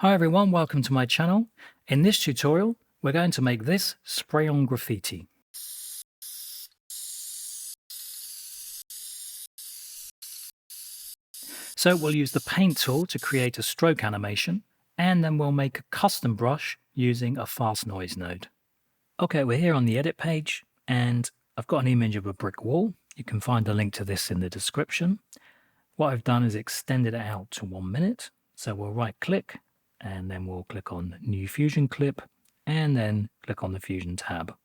Hi everyone, welcome to my channel. In this tutorial, we're going to make this spray on graffiti. So we'll use the paint tool to create a stroke animation, and then we'll make a custom brush using a fast noise node. Okay, we're here on the edit page, and I've got an image of a brick wall. You can find a link to this in the description. What I've done is extended it out to 1 minute. So we'll right click, and then we'll click on New Fusion Clip, and then click on the Fusion tab.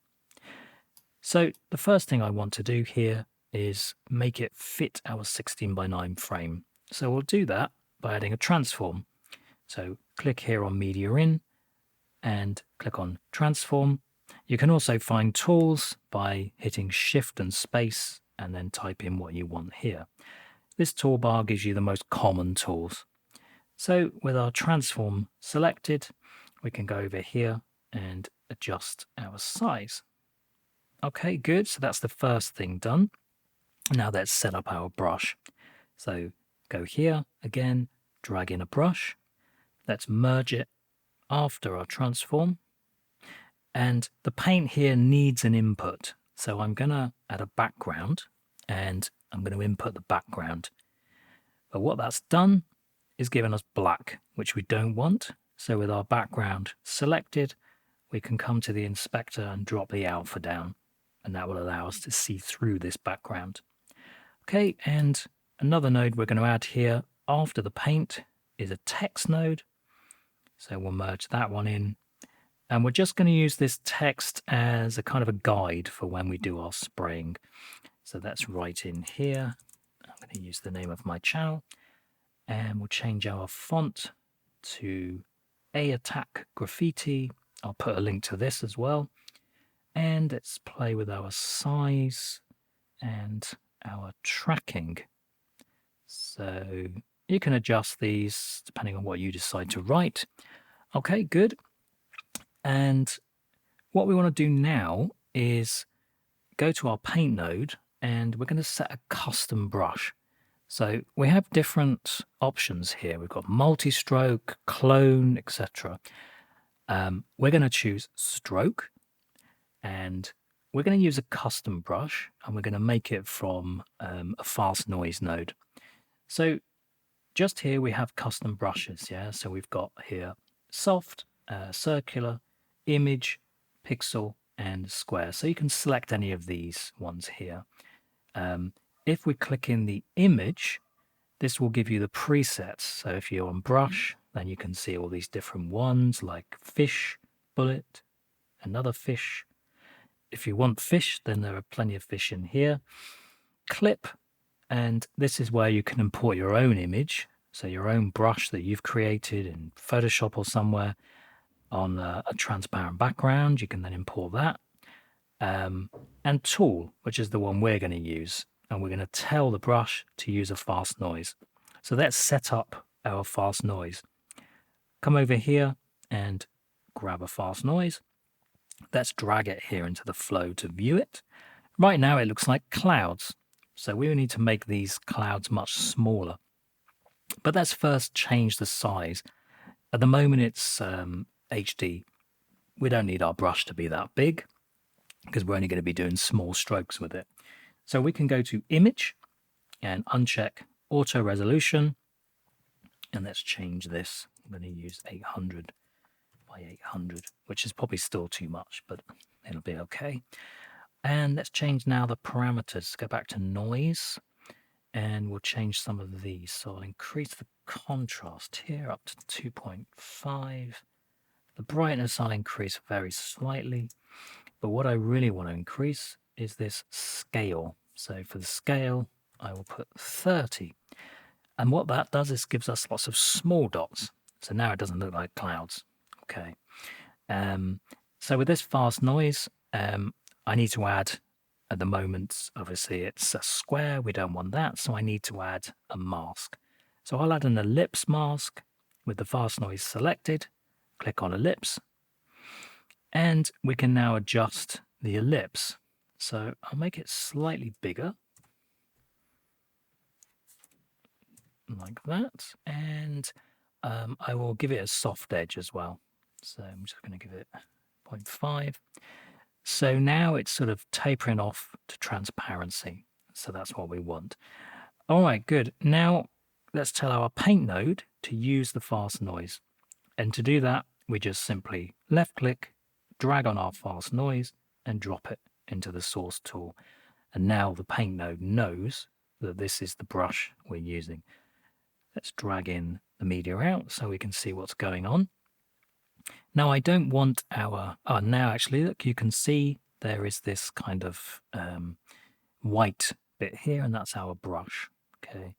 So the first thing I want to do here is make it fit our 16:9 frame. So we'll do that by adding a transform. So click here on Media In and click on Transform. You can also find tools by hitting Shift and Space and then type in what you want here. This toolbar gives you the most common tools. So with our transform selected, we can go over here and adjust our size. Okay, good. So that's the first thing done. Now let's set up our brush. So go here again, drag in a brush. Let's merge it after our transform. And the paint here needs an input. So I'm going to add a background and I'm going to input the background. But what that's done is given us black, which we don't want. So with our background selected, we can come to the inspector and drop the alpha down. And that will allow us to see through this background. Okay, and another node we're going to add here after the paint is a text node. So we'll merge that one in. And we're just going to use this text as a kind of a guide for when we do our spraying. So that's right in here. I'm going to use the name of my channel. And we'll change our font to Attack Graffiti. I'll put a link to this as well. And let's play with our size and our tracking. So you can adjust these depending on what you decide to write. Okay, good. And what we want to do now is go to our paint node and we're going to set a custom brush. So we have different options here. We've got multi-stroke, clone, etc. We're going to choose stroke. And we're going to use a custom brush and we're going to make it from a fast noise node. So just here we have custom brushes, yeah? So we've got here soft, circular, image, pixel, and square. So you can select any of these ones here. If we click in the image, this will give you the presets. So if you're on brush, then you can see all these different ones like fish, bullet, another fish. If you want fish, then there are plenty of fish in here. Clip, and this is where you can import your own image, so your own brush that you've created in Photoshop or somewhere on a transparent background. You can then import that. And tool, which is the one we're going to use, and we're going to tell the brush to use a fast noise. So let's set up our fast noise. Come over here and grab a fast noise. Let's drag it here into the flow to view it. Right now it looks like clouds. So we need to make these clouds much smaller. But let's first change the size. At the moment it's HD. We don't need our brush to be that big because we're only going to be doing small strokes with it. So we can go to Image and uncheck Auto Resolution. And let's change this. I'm going to use 800 by 800, which is probably still too much, but it'll be okay. And let's change now the parameters. Go back to noise and we'll change some of these. So I'll increase the contrast here up to 2.5. The brightness I'll increase very slightly, but what I really want to increase is this scale. So for the scale, I will put 30. And what that does is gives us lots of small dots. So now it doesn't look like clouds. Okay. So with this fast noise, I need to add, at the moment, obviously it's a square. We don't want that. So I need to add a mask. So I'll add an ellipse mask with the fast noise selected. Click on ellipse. And we can now adjust the ellipse. So I'll make it slightly bigger. Like that. And I will give it a soft edge as well. So I'm just going to give it 0.5. So now it's sort of tapering off to transparency. So that's what we want. All right, good. Now let's tell our paint node to use the fast noise. And to do that, we just simply left click, drag on our fast noise and drop it into the source tool. And now the paint node knows that this is the brush we're using. Let's drag in the media out so we can see what's going on. Now I don't want our, now actually look, you can see there is this kind of white bit here, and that's our brush. Okay,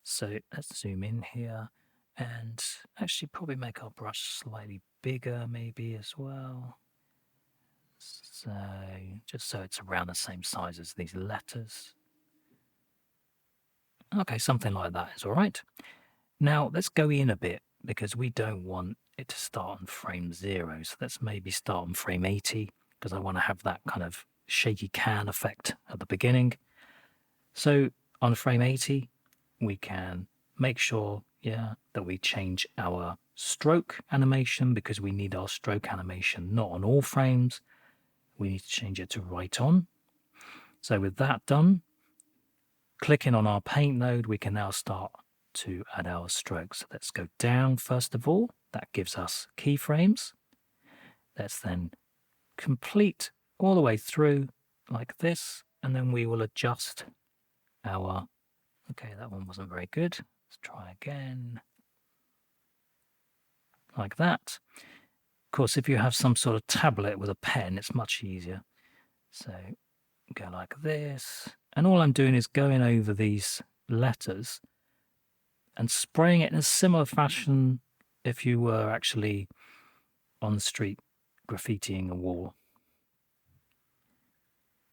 so let's zoom in here and actually probably make our brush slightly bigger maybe as well. So just so it's around the same size as these letters. Okay, something like that is all right. Now let's go in a bit because we don't want it to start on frame 0. So let's maybe start on frame 80 because I want to have that kind of shaky can effect at the beginning. So on frame 80, we can make sure, that we change our stroke animation because we need our stroke animation not on all frames. We need to change it to right on. So with that done, clicking on our paint node, we can now start to add our strokes. So let's go down first of all. That gives us keyframes. Let's then complete all the way through like this, and then we will adjust our, okay, that one wasn't very good. Let's try again. Like that. Of course, if you have some sort of tablet with a pen, it's much easier. So go like this. And all I'm doing is going over these letters and spraying it in a similar fashion if you were actually on the street graffitiing a wall.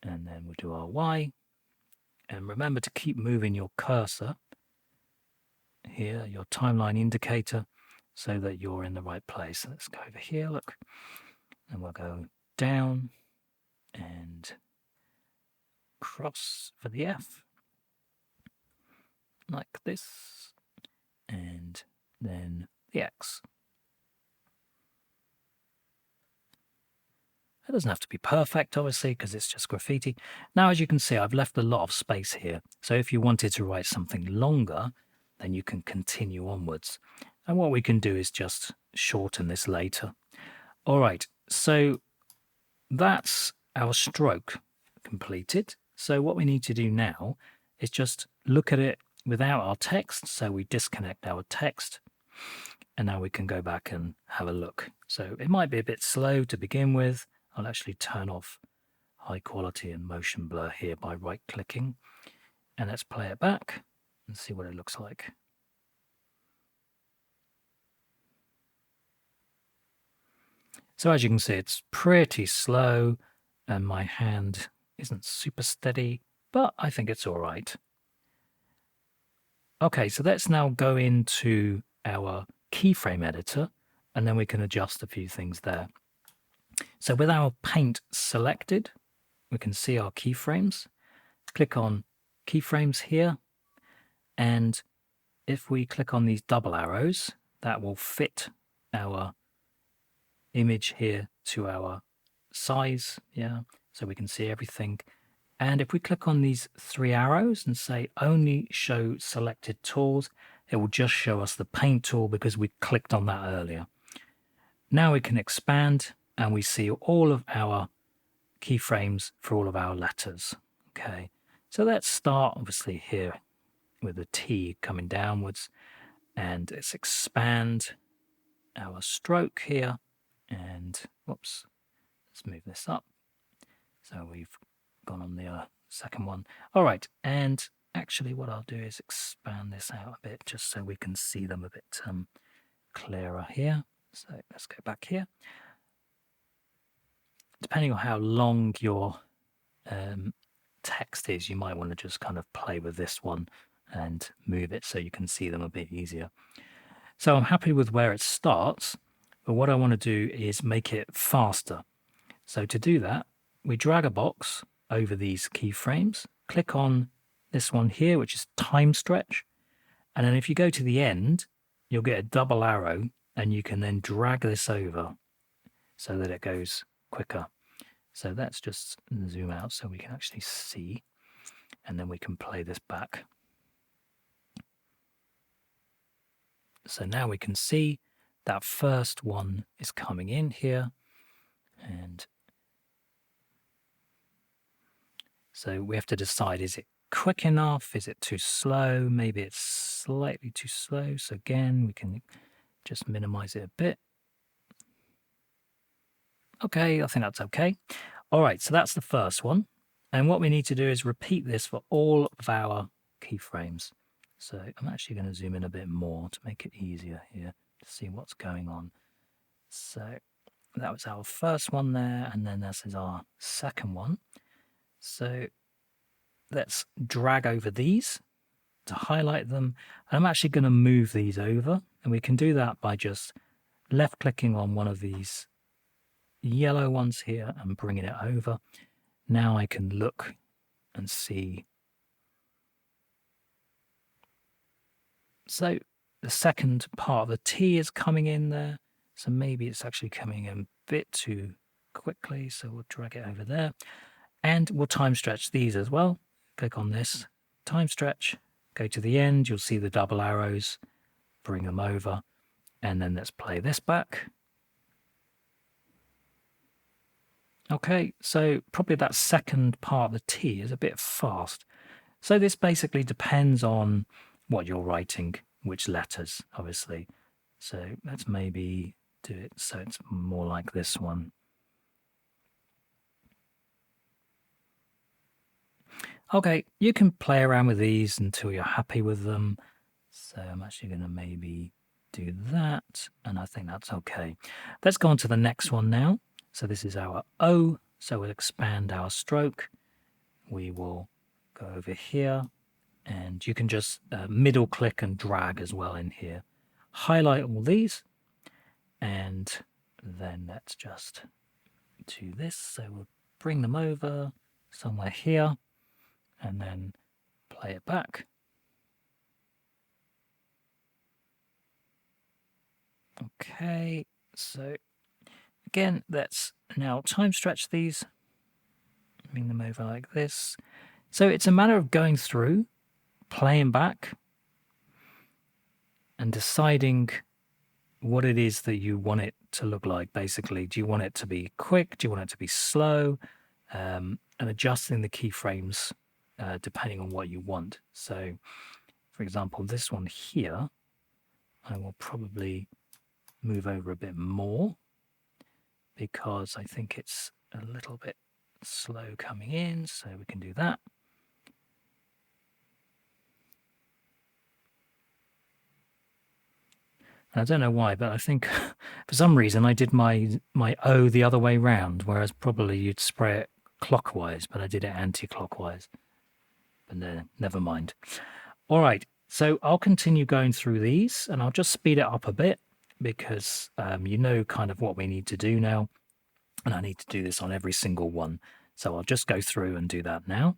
And then we'll do our Y. And remember to keep moving your cursor here, your timeline indicator, so that you're in the right place. So let's go over here, look. And we'll go down and cross for the F. Like this. And then the X. It doesn't have to be perfect, obviously, because it's just graffiti. Now, as you can see, I've left a lot of space here. So if you wanted to write something longer, then you can continue onwards. And what we can do is just shorten this later. All right, so that's our stroke completed. So what we need to do now is just look at it without our text. So we disconnect our text. And now we can go back and have a look. So it might be a bit slow to begin with. I'll actually turn off high quality and motion blur here by right clicking. And let's play it back and see what it looks like. So as you can see, it's pretty slow and my hand isn't super steady, but I think it's all right. Okay, so let's now go into our keyframe editor and then we can adjust a few things there. So with our paint selected, we can see our keyframes. Click on keyframes here. And if we click on these double arrows, that will fit our image here to our size. So we can see everything. And if we click on these 3 arrows and say only show selected tools, it will just show us the paint tool because we clicked on that earlier. Now we can expand and we see all of our keyframes for all of our letters. Okay, so let's start obviously here with the T coming downwards, and let's expand our stroke here. And whoops, let's move this up. So we've gone on the second one. All right, and actually what I'll do is expand this out a bit just so we can see them a bit clearer here. So let's go back here. Depending on how long your text is, you might want to just kind of play with this one and move it so you can see them a bit easier. So I'm happy with where it starts, but what I want to do is make it faster. So to do that, we drag a box over these keyframes, click on this one here, which is time stretch. And then if you go to the end, you'll get a double arrow, and you can then drag this over so that it goes quicker. So let's just zoom out so we can actually see, and then we can play this back. So now we can see that first one is coming in here, and so we have to decide, is it quick enough? Is it too slow? Maybe it's slightly too slow. So again, we can just minimize it a bit. Okay, I think that's okay. All right, so that's the first one. And what we need to do is repeat this for all of our keyframes. So I'm actually going to zoom in a bit more to make it easier here to see what's going on. So that was our first one there, and then this is our second one. So let's drag over these to highlight them. And I'm actually going to move these over, and we can do that by just left clicking on one of these yellow ones here and bringing it over. Now I can look and see. So the second part of the T is coming in there. So maybe it's actually coming in a bit too quickly. So we'll drag it over there. And we'll time stretch these as well. Click on this, time stretch, go to the end. You'll see the double arrows, bring them over. And then let's play this back. Okay, so probably that second part of the T is a bit fast. So this basically depends on what you're writing, which letters, obviously. So let's maybe do it so it's more like this one. Okay, you can play around with these until you're happy with them. So I'm actually going to maybe do that, and I think that's okay. Let's go on to the next one now. So this is our O, so we'll expand our stroke. We will go over here, and you can just middle click and drag as well in here. Highlight all these, and then let's just do this. So we'll bring them over somewhere here, and then play it back. Okay, so again, let's now time stretch these, bring them over like this. So it's a matter of going through, playing back, and deciding what it is that you want it to look like, basically. Do you want it to be quick? Do you want it to be slow? And adjusting the keyframes depending on what you want. So, for example, this one here, I will probably move over a bit more because I think it's a little bit slow coming in, so we can do that. I don't know why, but I think for some reason I did my O the other way round, whereas probably you'd spray it clockwise, but I did it anti-clockwise. But never mind. All right, so I'll continue going through these, and I'll just speed it up a bit because you know kind of what we need to do now, and I need to do this on every single one. So I'll just go through and do that now.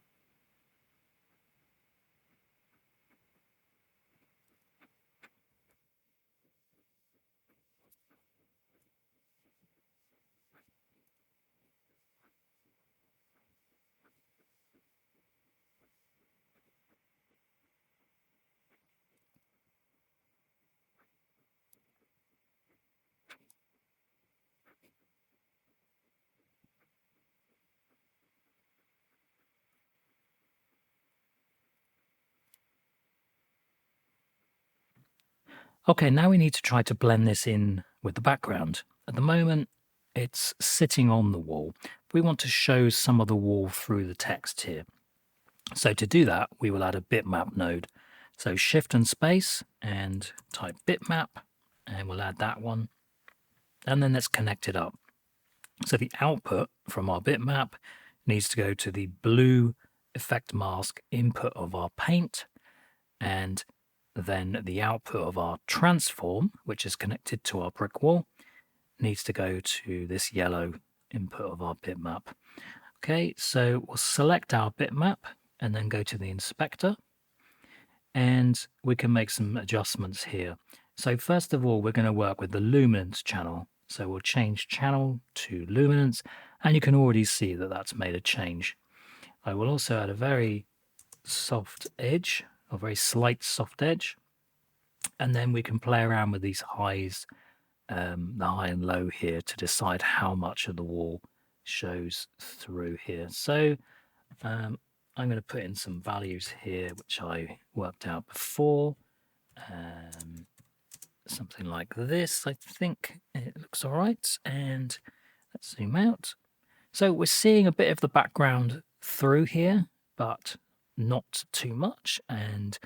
Okay, now we need to try to blend this in with the background. At the moment, it's sitting on the wall. We want to show some of the wall through the text here. So to do that, we will add a bitmap node. So shift and space and type bitmap, and we'll add that one. And then let's connect it up. So the output from our bitmap needs to go to the blue effect mask input of our paint, and then the output of our transform, which is connected to our brick wall, needs to go to this yellow input of our bitmap. Okay, so we'll select our bitmap and then go to the inspector, and we can make some adjustments here. So first of all, we're going to work with the luminance channel. So we'll change channel to luminance, and you can already see that that's made a change. I will also add a very soft edge, a very slight soft edge, and then we can play around with these highs, the high and low here, to decide how much of the wall shows through here. So I'm going to put in some values here, which I worked out before. Something like this, I think it looks all right. And let's zoom out. So we're seeing a bit of the background through here, but not too much. And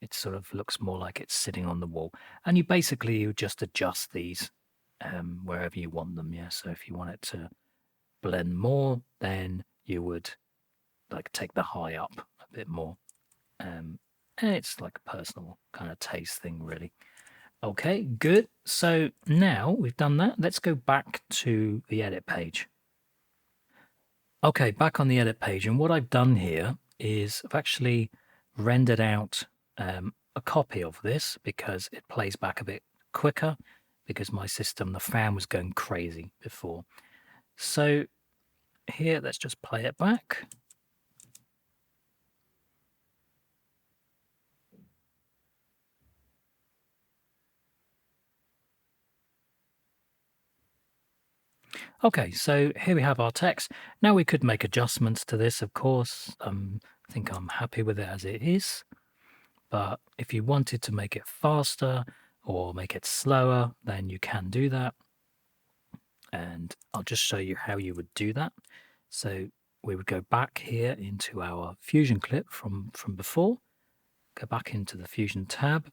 it sort of looks more like it's sitting on the wall. And you just adjust these wherever you want them. Yeah. So if you want it to blend more, then you would like take the high up a bit more. And it's like a personal kind of taste thing, really. Okay, good. So now we've done that. Let's go back to the edit page. Okay, back on the edit page. And what I've done here is I've actually rendered out a copy of this because it plays back a bit quicker because my system, the fan was going crazy before. So here, let's just play it back. Okay, so here we have our text. Now we could make adjustments to this, of course. I think I'm happy with it as it is. But if you wanted to make it faster or make it slower, then you can do that. And I'll just show you how you would do that. So we would go back here into our Fusion clip from before, go back into the Fusion tab,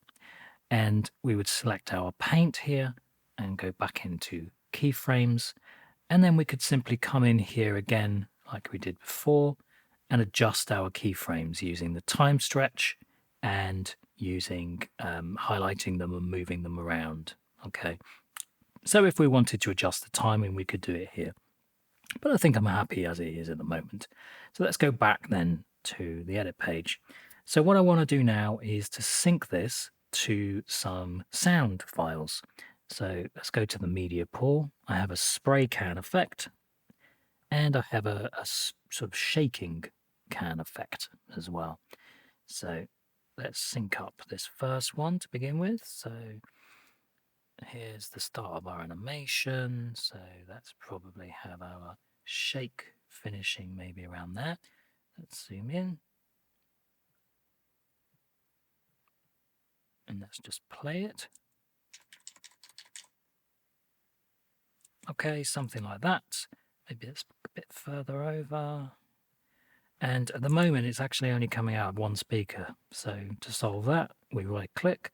and we would select our paint here and go back into keyframes. And then we could simply come in here again, like we did before, and adjust our keyframes using the time stretch and using highlighting them and moving them around. Okay. So if we wanted to adjust the timing, we could do it here. But I think I'm happy as it is at the moment. So let's go back then to the edit page. So what I want to do now is to sync this to some sound files. So let's go to the media pool. I have a spray can effect, and I have a sort of shaking can effect as well. So let's sync up this first one to begin with. So here's the start of our animation. So let's probably have our shake finishing maybe around there. Let's zoom in. And let's just play it. Okay, something like that. Maybe it's a bit further over. And at the moment, it's actually only coming out of one speaker. So to solve that, we right click,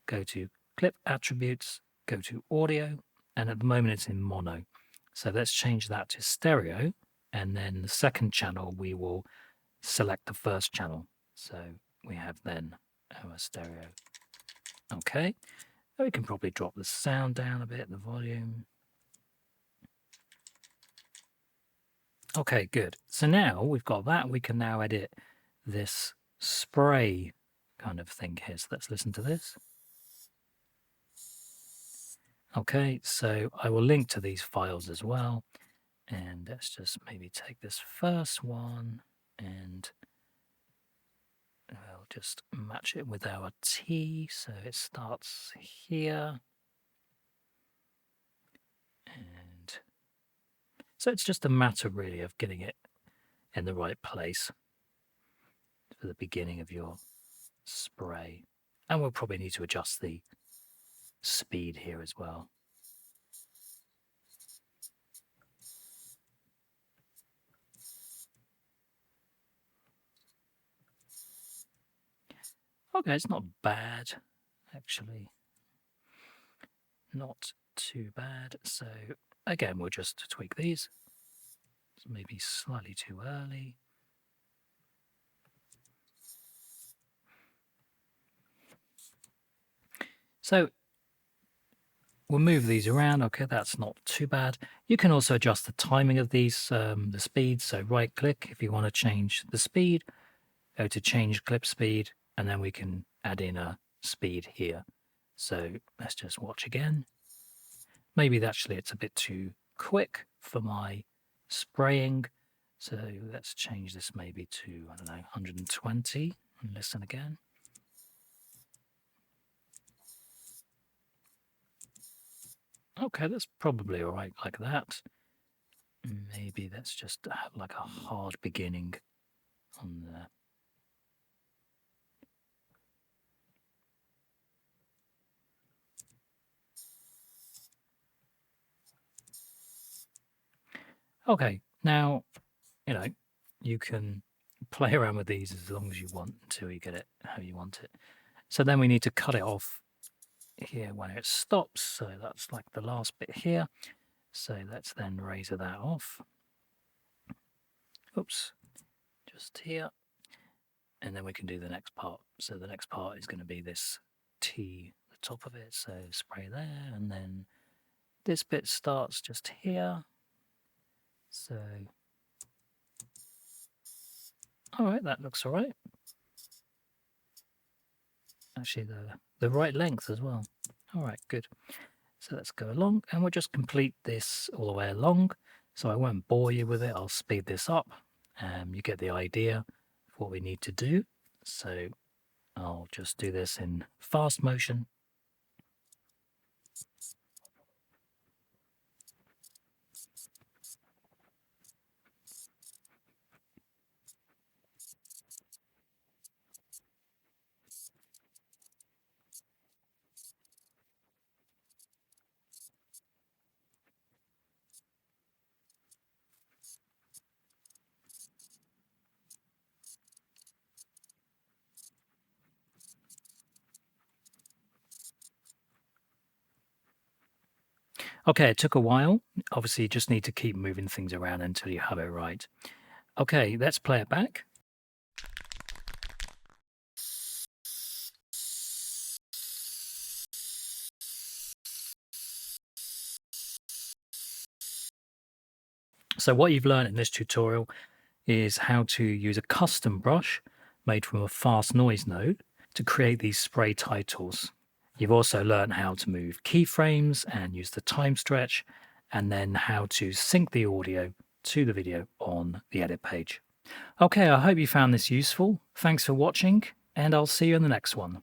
go to clip attributes, go to audio, and at the moment it's in mono. So let's change that to stereo. And then the second channel, we will select the first channel. So we have then our stereo. Okay, we can probably drop the sound down a bit, the volume. Okay, good. So now we've got that. We can now edit this spray kind of thing here. So let's listen to this. Okay, so I will link to these files as well. And let's just maybe take this first one and we'll just match it with our T. So it starts here. And so it's just a matter really of getting it in the right place for the beginning of your spray. And we'll probably need to adjust the speed here as well. Okay, it's not bad, actually. Not too bad. So again, we'll just tweak these. It's maybe slightly too early. So we'll move these around. Okay, that's not too bad. You can also adjust the timing of these, the speed. So right click if you want to change the speed, go to change clip speed, and then we can add in a speed here. So let's just watch again. Maybe actually it's a bit too quick for my spraying. So let's change this maybe to, I don't know, 120 and listen again. Okay, that's probably all right like that. Maybe let's just have like a hard beginning on there. Okay, now, you can play around with these as long as you want until you get it how you want it. So then we need to cut it off here when it stops. So that's like the last bit here. So let's then razor that off. Oops, just here. And then we can do the next part. So the next part is going to be this T, the top of it. So spray there, and then this bit starts just here. So, all right, that looks all right. Actually, the right length as well. All right, good. So let's go along, and we'll just complete this all the way along. So I won't bore you with it. I'll speed this up. You get the idea of what we need to do. So I'll just do this in fast motion. Okay, it took a while. Obviously, you just need to keep moving things around until you have it right. Okay, let's play it back. So what you've learned in this tutorial is how to use a custom brush made from a fast noise node to create these spray titles. You've also learned how to move keyframes and use the time stretch, and then how to sync the audio to the video on the edit page. Okay, I hope you found this useful. Thanks for watching, and I'll see you in the next one.